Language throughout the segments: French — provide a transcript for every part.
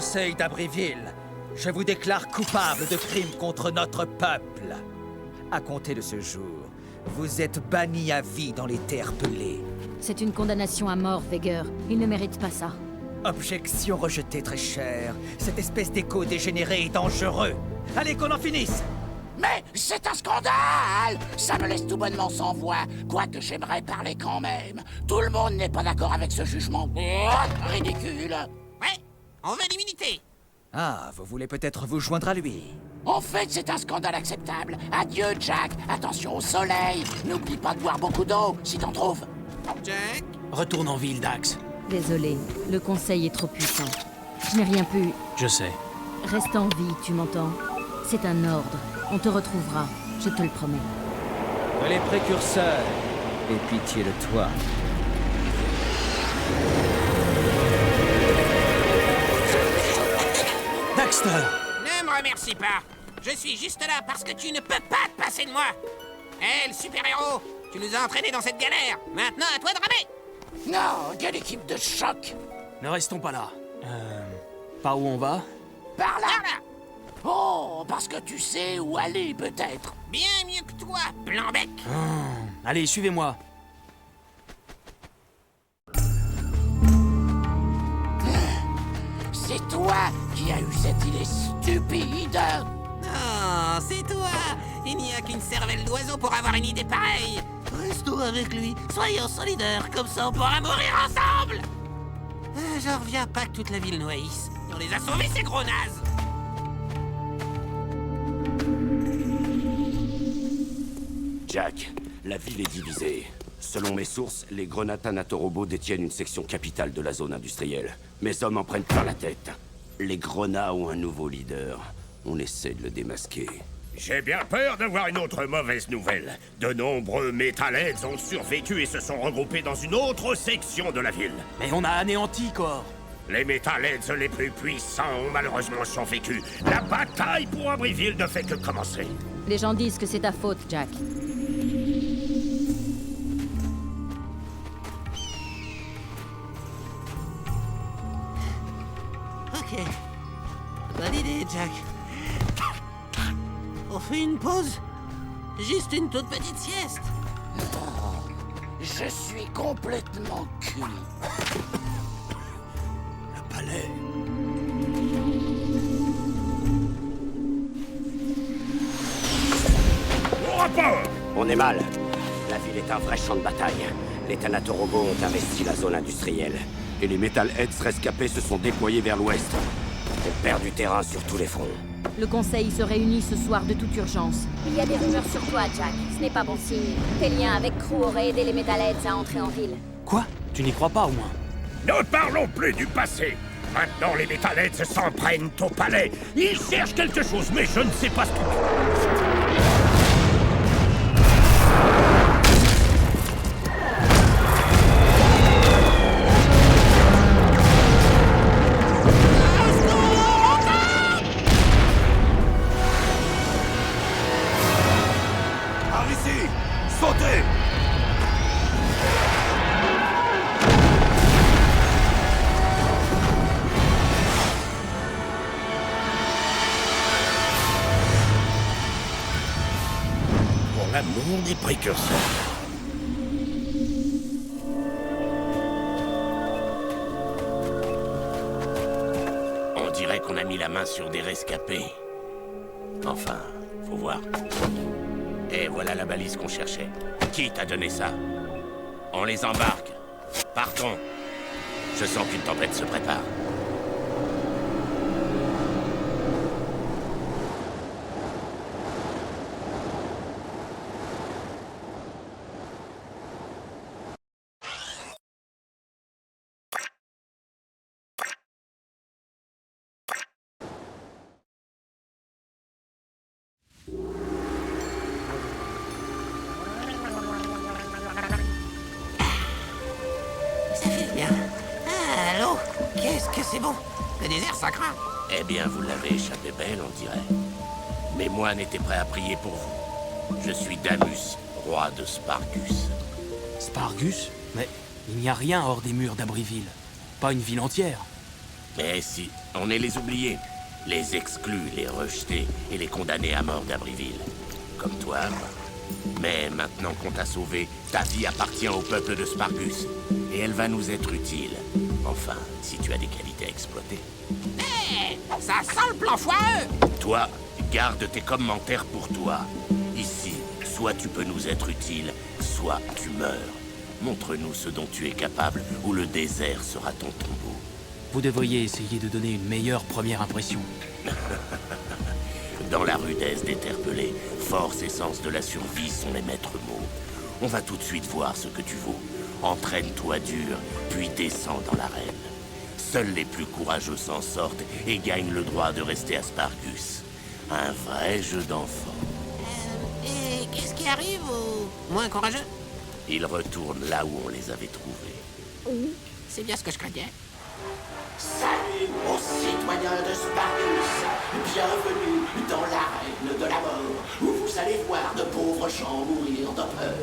Conseil d'Abbréville, je vous déclare coupable de crimes contre notre peuple. À compter de ce jour, vous êtes banni à vie dans les terres pelées. C'est une condamnation à mort, Veger. Il ne mérite pas ça. Objection rejetée, très cher. Cette espèce d'écho dégénéré est dangereux. Allez, qu'on en finisse! Mais c'est un scandale! Ça me laisse tout bonnement sans voix, quoique j'aimerais parler quand même. Tout le monde n'est pas d'accord avec ce jugement ridicule. Ouais, on veut l'immunité. Ah, vous voulez peut-être vous joindre à lui? En fait, c'est un scandale acceptable. Adieu, Jack. Attention au soleil. N'oublie pas de boire beaucoup d'eau, si t'en trouves. Jack? Retourne en ville, Dax. Désolé, le Conseil est trop puissant. Je n'ai rien pu... Je sais. Reste en vie, tu m'entends? C'est un ordre. On te retrouvera, je te le promets. Les précurseurs, aie pitié de toi. Daxter! Ne me remercie pas. Je suis juste là parce que tu ne peux pas te passer de moi. Hé, le super-héros, tu nous as entraînés dans cette galère. Maintenant, à toi de ramer. Non, quelle équipe de choc! Ne restons pas là. Par où on va? Par là! Par là. Oh, parce que tu sais où aller, peut-être. Bien mieux que toi, Blanc-bec. Allez, suivez-moi. C'est toi qui as eu cette idée stupide. Non, c'est toi. Il n'y a qu'une cervelle d'oiseau pour avoir une idée pareille. Restons avec lui, soyons solidaires, comme ça on pourra mourir ensemble. J'en reviens pas que toute la ville nous haïsse. On les a sauvés, ces gros nazes. Jack, la ville est divisée. Selon mes sources, les Grenats Natorobo détiennent une section capitale de la zone industrielle. Mes hommes en prennent plein la tête. Les Grenats ont un nouveau leader. On essaie de le démasquer. J'ai bien peur d'avoir une autre mauvaise nouvelle. De nombreux Metalheads ont survécu et se sont regroupés dans une autre section de la ville. Mais on a anéanti, Cor. Les Metalheads les plus puissants ont malheureusement survécu. La bataille pour Abbréville ne fait que commencer. Les gens disent que c'est ta faute, Jack. Ok. Bonne idée, Jack. On fait une pause? Juste une toute petite sieste. Je suis complètement cuit. Le palais. Au rapport! On est mal. La ville est un vrai champ de bataille. Les Thanatorobo ont investi la zone industrielle. Et les Metalheads rescapés se sont déployés vers l'ouest. On perd du terrain sur tous les fronts. Le Conseil se réunit ce soir de toute urgence. Il y a des rumeurs sur toi, Jack. Ce n'est pas bon signe. Tes liens avec Crew auraient aidé les Metalheads à entrer en ville. Quoi? Tu n'y crois pas, au moins? Ne parlons plus du passé. Maintenant, les Metalheads s'en prennent au palais. Ils cherchent quelque chose, mais je ne sais pas ce que... Par ici! Sautez! Pour l'amour des précurseurs. On dirait qu'on a mis la main sur des rescapés. Enfin, faut voir. Et voilà la balise qu'on cherchait. Qui t'a donné ça? On les embarque. Partons. Je sens qu'une tempête se prépare. Ça fait bien. Ah, allô? Qu'est-ce que c'est bon? Le désert, ça craint. Eh bien, vous l'avez échappé belle, on dirait. Mais moi n'étais prêt à prier pour vous. Je suis Damus, roi de Spargus. Spargus? Mais il n'y a rien hors des murs d'Abbréville. Pas une ville entière. Mais si, on est les oubliés. Les exclus, les rejetés et les condamnés à mort d'Abriville. Comme toi. Mais maintenant qu'on t'a sauvé, ta vie appartient au peuple de Spargus. Et elle va nous être utile. Enfin, si tu as des qualités à exploiter. Hé, ça sent le plan foireux. Toi, garde tes commentaires pour toi. Ici, soit tu peux nous être utile, soit tu meurs. Montre-nous ce dont tu es capable, ou le désert sera ton tombeau. Vous devriez essayer de donner une meilleure première impression. Dans la rudesse d'Éterpelé, force et sens de la survie sont les maîtres mots. On va tout de suite voir ce que tu vaux. Entraîne-toi dur, puis descends dans l'arène. Seuls les plus courageux s'en sortent et gagnent le droit de rester à Spargus. Un vrai jeu d'enfant. Et qu'est-ce qui arrive aux moins courageux? Ils retournent là où on les avait trouvés. C'est bien ce que je craignais. Salut aux citoyens de Spargus. Bienvenue dans l'arène de la mort, où vous allez voir de pauvres gens mourir de peur.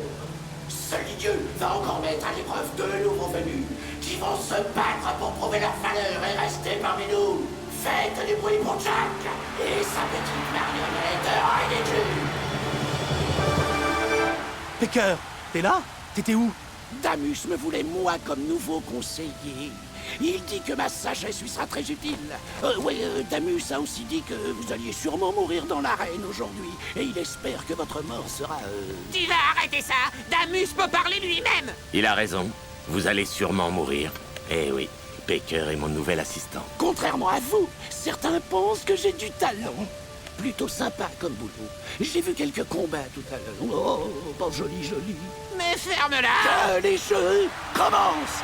Seul Dieu va encore mettre à l'épreuve deux nouveaux venus, qui vont se battre pour prouver leur valeur et rester parmi nous. Faites du bruit pour Jack et sa petite marionnette ridicule. Pecker, t'es là? T'étais où? Damus me voulait moi comme nouveau conseiller. Il dit que ma sagesse lui sera très utile. Damus a aussi dit que vous alliez sûrement mourir dans l'arène aujourd'hui. Et il espère que votre mort sera... Tu vas arrêter ça. Damus peut parler lui-même. Il a raison. Vous allez sûrement mourir. Eh oui, Pecker est mon nouvel assistant. Contrairement à vous, certains pensent que j'ai du talent. Plutôt sympa comme boulot. J'ai vu quelques combats tout à l'heure. Oh, pas joli, joli. Mais ferme-la. Que les jeux commencent.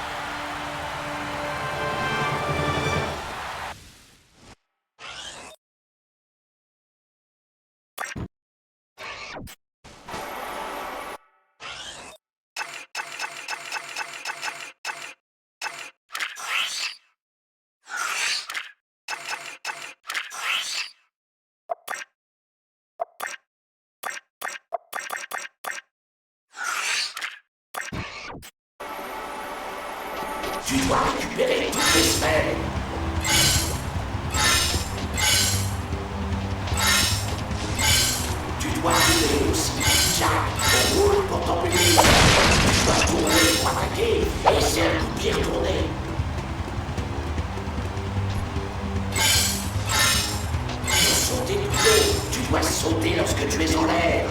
Tu dois récupérer toutes les semaines. Tu dois rouler aussi. Jack, on roule pour t'emmener. Tu dois tourner pour attaquer et c'est un coup de pied retourné. Pour sauter plus haut, tu dois sauter lorsque tu es en l'air.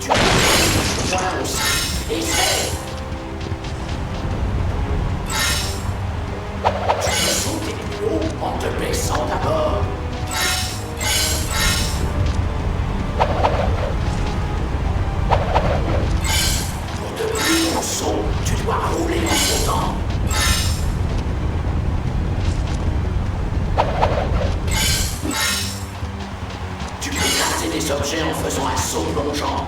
Tu dois rouler aussi. Essaie. Tu peux sauter plus haut en te baissant d'abord. Pour de plus longs sauts, tu dois rouler en sautant. Tu peux casser des objets en faisant un saut plongeant.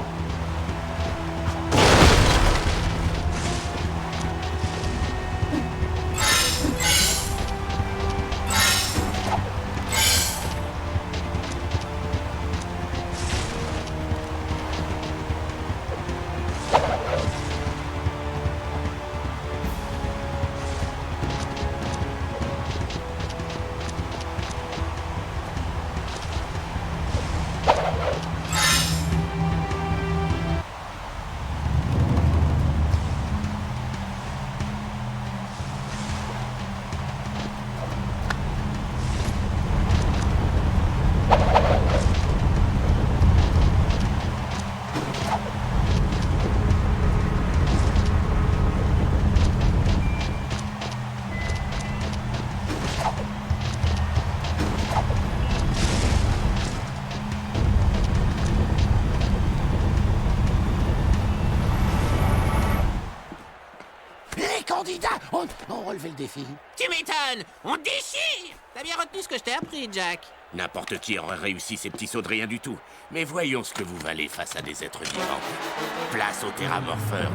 Candidats ont relevé le défi. Tu m'étonnes. On déchire. T'as bien retenu ce que je t'ai appris, Jack. N'importe qui aurait réussi ces petits sauts de rien du tout. Mais voyons ce que vous valez face à des êtres vivants. Place au terramorpheur.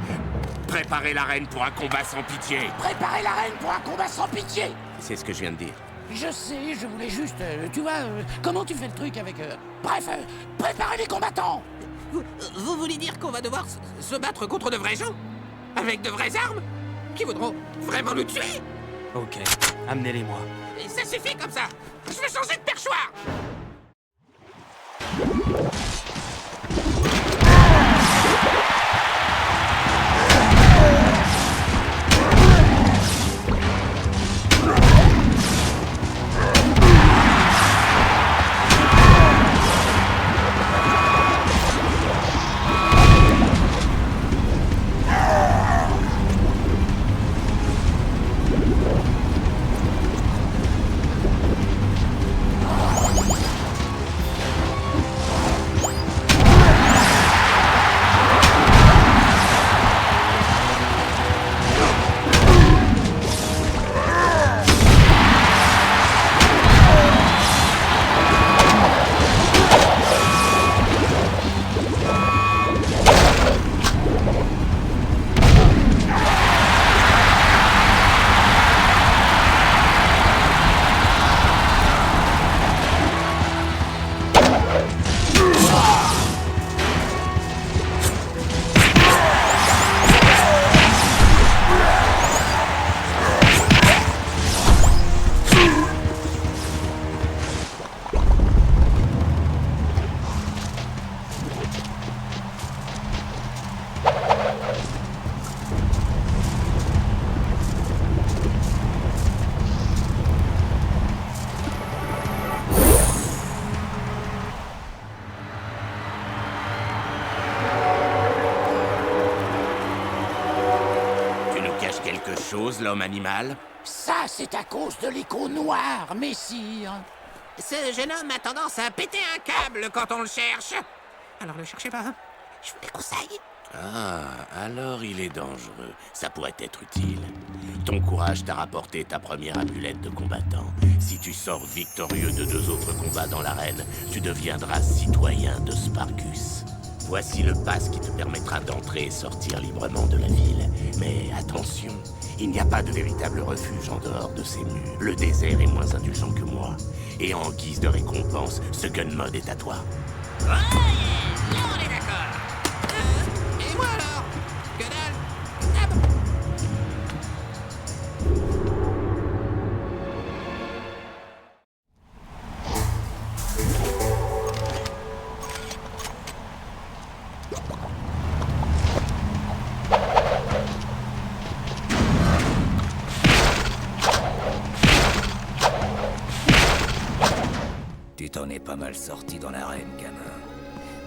Préparez l'arène pour un combat sans pitié. Préparez l'arène pour un combat sans pitié. C'est ce que je viens de dire. Je sais, je voulais juste... tu vois, comment tu fais le truc avec... Bref, préparez les combattants. Vous voulez dire qu'on va devoir se battre contre de vrais gens? Avec de vraies armes? Qui voudront vraiment nous tuer? Ok, amenez-les-moi. Et ça suffit comme ça. Je veux changer de perchoir. Quelque chose, l'homme animal? Ça, c'est à cause de l'écho noir, messire. Ce jeune homme a tendance à péter un câble quand on le cherche. Alors le cherchez pas. Je vous les conseille. Ah, alors il est dangereux. Ça pourrait être utile. Ton courage t'a rapporté ta première amulette de combattant. Si tu sors victorieux de 2 autres combats dans l'arène, tu deviendras citoyen de Sparkus. Voici le pass qui te permettra d'entrer et sortir librement de la ville. Mais attention, il n'y a pas de véritable refuge en dehors de ces murs. Le désert est moins indulgent que moi. Et en guise de récompense, ce gun mode est à toi. Ouais, là on est d'accord. Et moi alors? Que dalle? Ah bon. Tu t'en es pas mal sorti dans l'arène, gamin.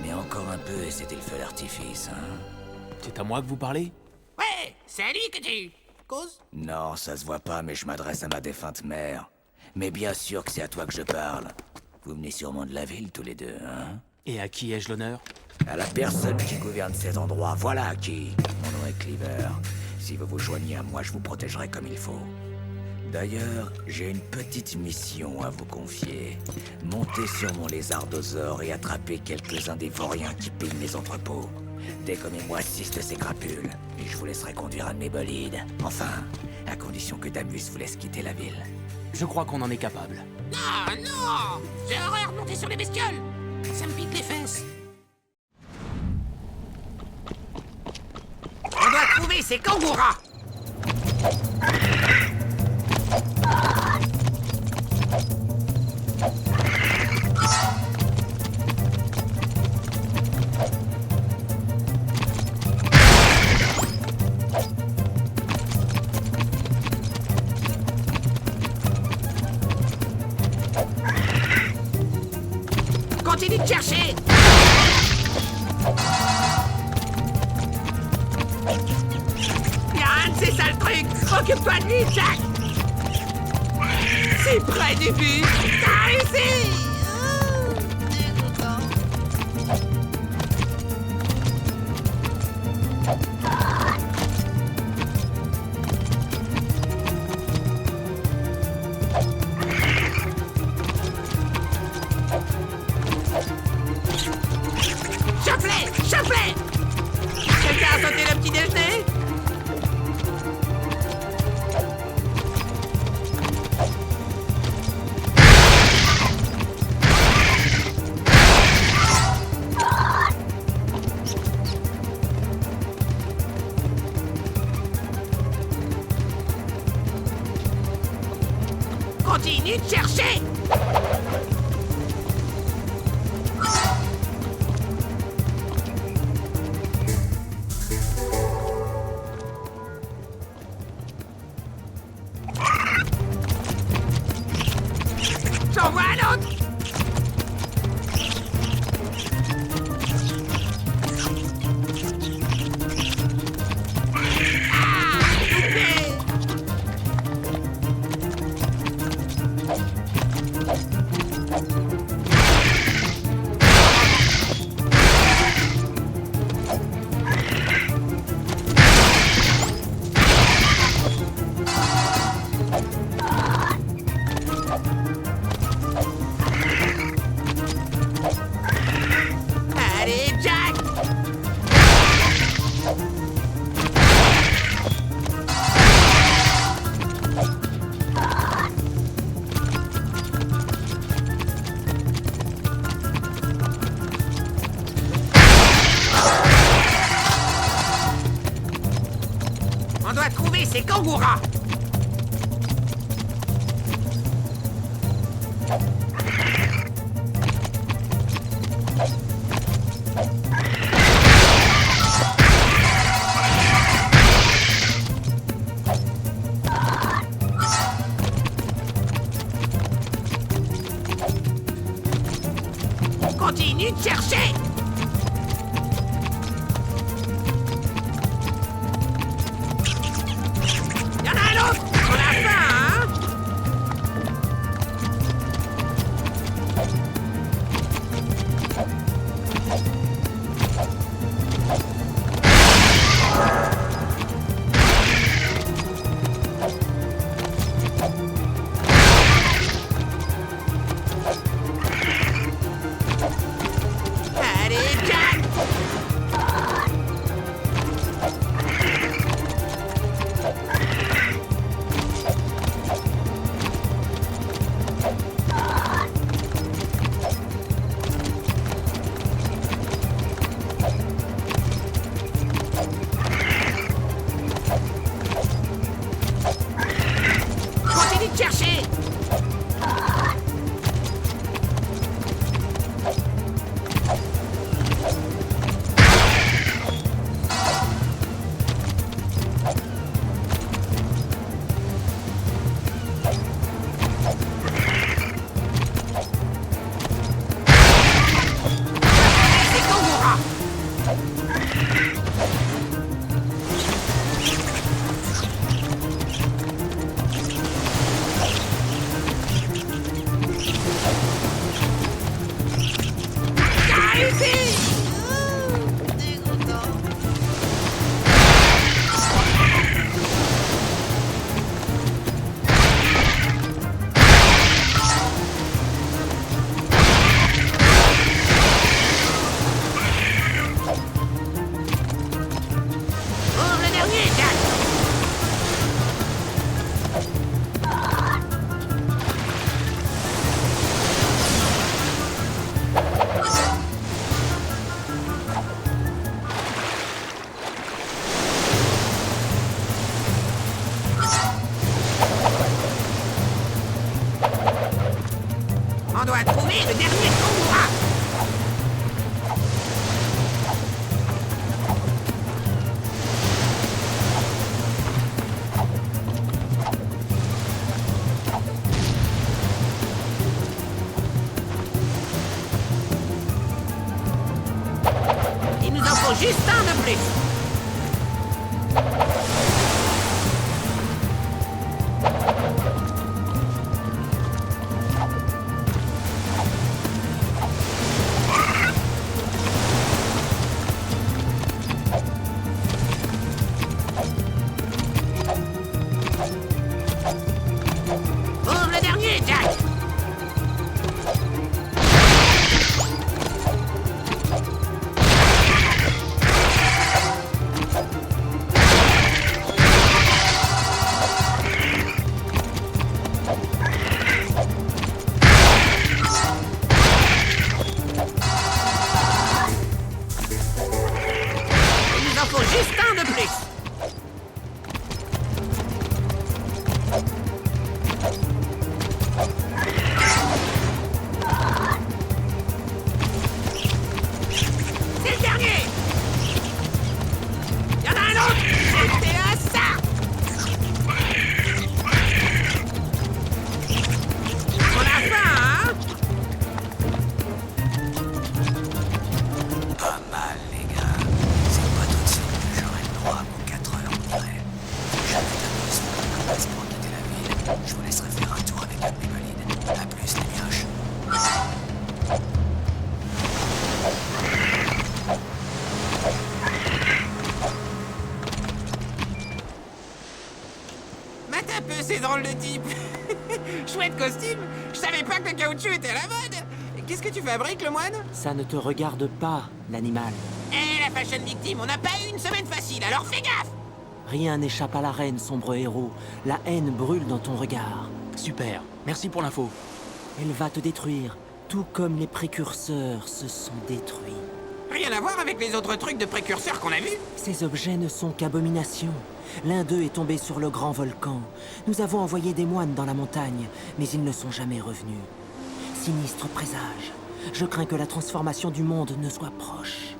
Mais encore un peu et c'était le feu d'artifice, hein? C'est à moi que vous parlez? Ouais, c'est à lui que tu causes? Non, ça se voit pas, mais je m'adresse à ma défunte mère. Mais bien sûr que c'est à toi que je parle. Vous venez sûrement de la ville, tous les deux, hein? Et à qui ai-je l'honneur? À la personne qui gouverne cet endroit, voilà à qui. Mon nom est Cleaver. Si vous vous joignez à moi, je vous protégerai comme il faut. D'ailleurs, j'ai une petite mission à vous confier. Montez sur mon lézardosaure et attrapez quelques-uns des vauriens qui pillent mes entrepôts. Dégommez-moi 6 de ces crapules, et je vous laisserai conduire un de mes bolides. Enfin, à condition que Damus vous laisse quitter la ville. Je crois qu'on en est capable. Non, non! J'ai horreur de monter sur les bestioles! Ça me pique les fesses. On doit trouver ces kangouras! Continue de chercher! Y'a un de ces sales trucs! Occupe-toi de lui, Jack! C'est près du but! T'as réussi! Chope-les! Chope-les! Quelqu'un a sauté le petit déjeuner? Continue de chercher! J'en vois un autre! Allez, Jack! On doit trouver ces kangouras! Continue de chercher! Y'en a un autre! On a faim, hein? Allez, Jack! Continue de chercher! C'est kangouras! T'as réussi! Dégoûtant. Ouvre le dernier, Jack! On doit trouver le dernier kangouras! Il nous en faut juste un de plus! Ouvre le dernier, Jack! Il nous en faut juste un de plus! c'est drôle de type. Chouette costume. Je savais pas que le caoutchouc était à la mode. Qu'est-ce que tu fabriques, le moine? Ça ne te regarde pas, l'animal. Eh, la fashion victime, on n'a pas eu une semaine facile, alors fais gaffe! Rien n'échappe à la reine, sombre héros. La haine brûle dans ton regard. Super, merci pour l'info. Elle va te détruire, tout comme les précurseurs se sont détruits. Rien à voir avec les autres trucs de précurseurs qu'on a vus. Ces objets ne sont qu'abominations. L'un d'eux est tombé sur le grand volcan. Nous avons envoyé des moines dans la montagne, mais ils ne sont jamais revenus. Sinistre présage. Je crains que la transformation du monde ne soit proche.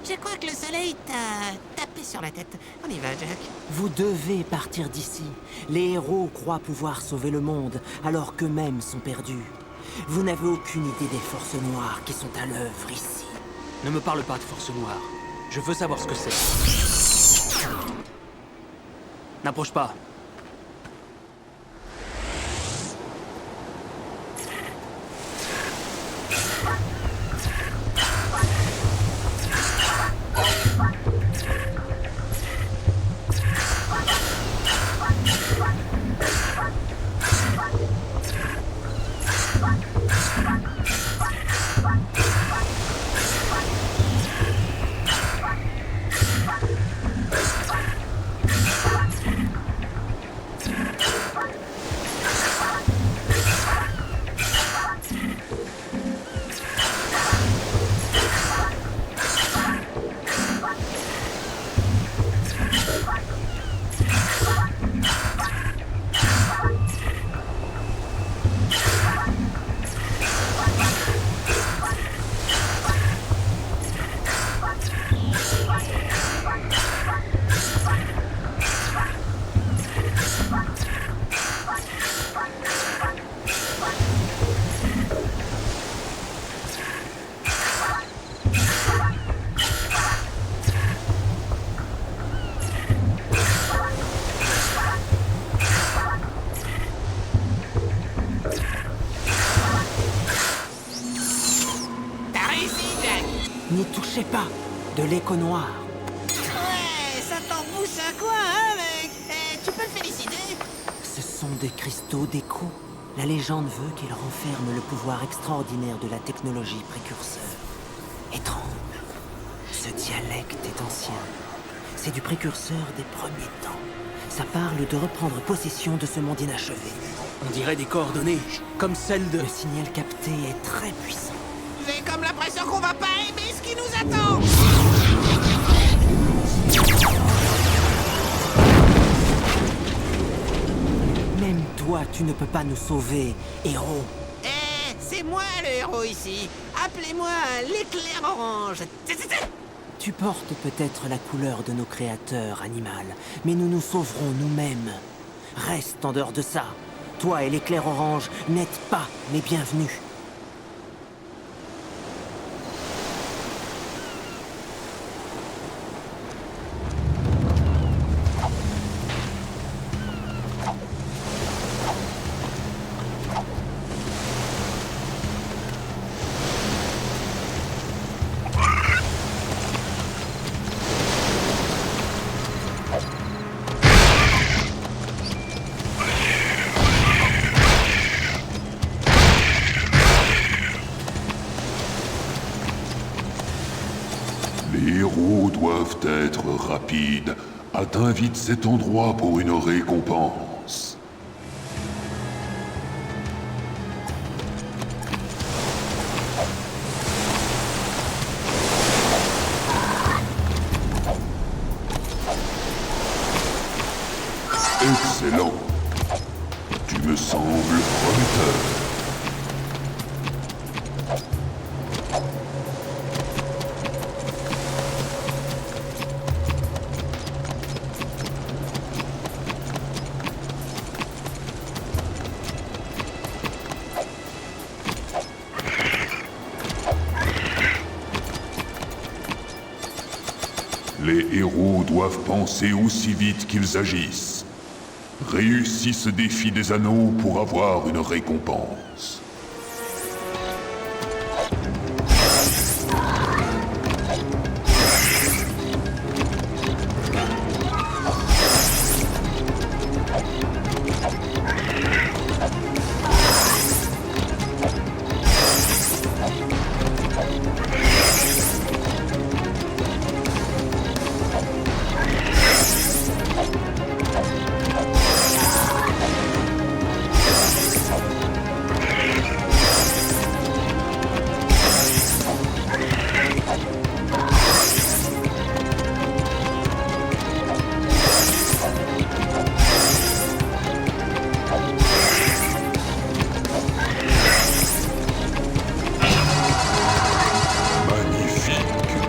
Je crois que le soleil t'a tapé sur la tête. On y va, Jack. Vous devez partir d'ici. Les héros croient pouvoir sauver le monde, alors qu'eux-mêmes sont perdus. Vous n'avez aucune idée des forces noires qui sont à l'œuvre ici. Ne me parle pas de force noire. Je veux savoir ce que c'est. N'approche pas. N'y touchez pas. De l'écho noir. Ouais, ça t'embouche à quoi, hein, mec? Tu peux le féliciter. Ce sont des cristaux d'écho. La légende veut qu'ils renferment le pouvoir extraordinaire de la technologie précurseur. Étrange. Ce dialecte est ancien. C'est du précurseur des premiers temps. Ça parle de reprendre possession de ce monde inachevé. On dirait des coordonnées, comme celles de... Le signal capté est très puissant. J'ai comme l'impression qu'on va pas aimer ce qui nous attend. Même toi, tu ne peux pas nous sauver, héros. Eh, c'est moi le héros ici. Appelez-moi l'éclair orange. Tu portes peut-être la couleur de nos créateurs, animal, mais nous nous sauverons nous-mêmes. Reste en dehors de ça. Toi et l'éclair orange n'êtes pas les bienvenus. Les héros doivent être rapides. Atteins vite cet endroit pour une récompense. Excellent. Tu me sembles prometteur. Les héros doivent penser aussi vite qu'ils agissent. Réussis ce défi des anneaux pour avoir une récompense.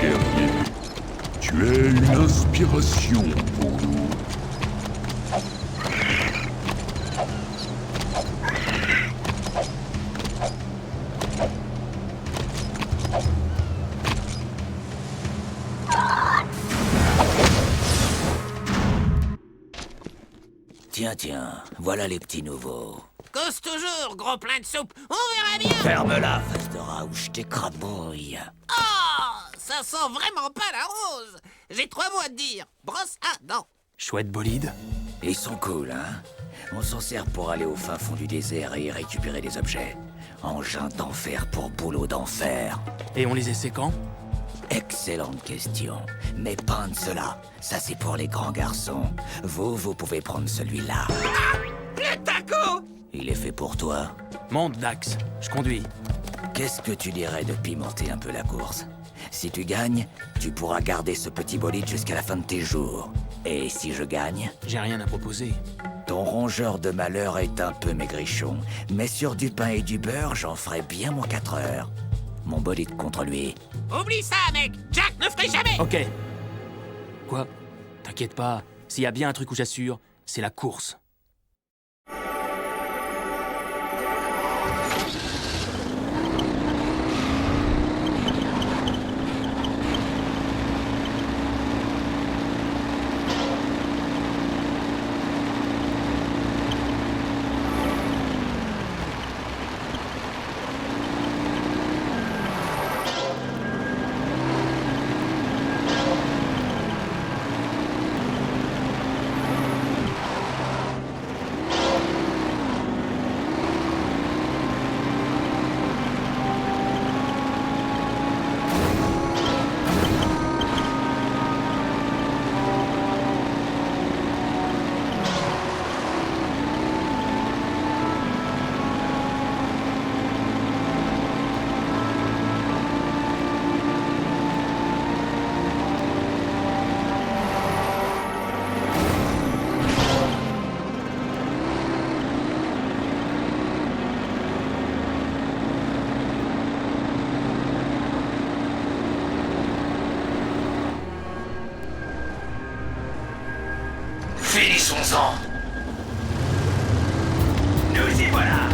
guerrier. Tu es une inspiration pour nous. Tiens, voilà les petits nouveaux. Cause toujours, gros plein de soupe. On verra bien. Ferme-la, face de rat, ou je t'écrabouille. Oh, ça sent vraiment pas la rose. J'ai 3 mots à te dire. Brosse à dents. Chouette bolide. Ils sont cool, hein? On s'en sert pour aller au fin fond du désert et y récupérer des objets. Engin d'enfer pour boulot d'enfer. Et on les essaie quand? Excellente question. Mais pas de cela. Ça, c'est pour les grands garçons. Vous pouvez prendre celui-là. Ah, le taco! Il est fait pour toi. Monte, Dax. Je conduis. Qu'est-ce que tu dirais de pimenter un peu la course? Si tu gagnes, tu pourras garder ce petit bolide jusqu'à la fin de tes jours. Et si je gagne? J'ai rien à proposer. Ton rongeur de malheur est un peu maigrichon, mais sur du pain et du beurre, j'en ferai bien mon 4 heures. Mon bolide contre lui. Oublie ça, mec. Jack ne ferait jamais. Ok. Quoi? T'inquiète pas. S'il y a bien un truc où j'assure, c'est la course. Finissons-en. Nous y voilà.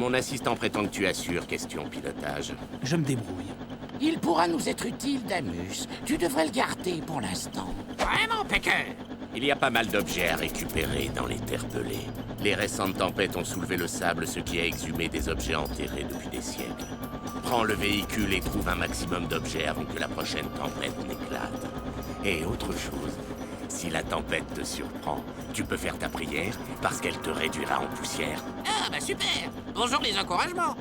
Mon assistant prétend que tu assures question pilotage. Je me débrouille. Il pourra nous être utile, Damus. Tu devrais le garder pour l'instant. Vraiment, Pecker? Il y a pas mal d'objets à récupérer dans les terres pelées. Les récentes tempêtes ont soulevé le sable, ce qui a exhumé des objets enterrés depuis des siècles. Prends le véhicule et trouve un maximum d'objets avant que la prochaine tempête n'éclate. Et autre chose, si la tempête te surprend, tu peux faire ta prière parce qu'elle te réduira en poussière. Ah, bah super! Bonjour les encouragements!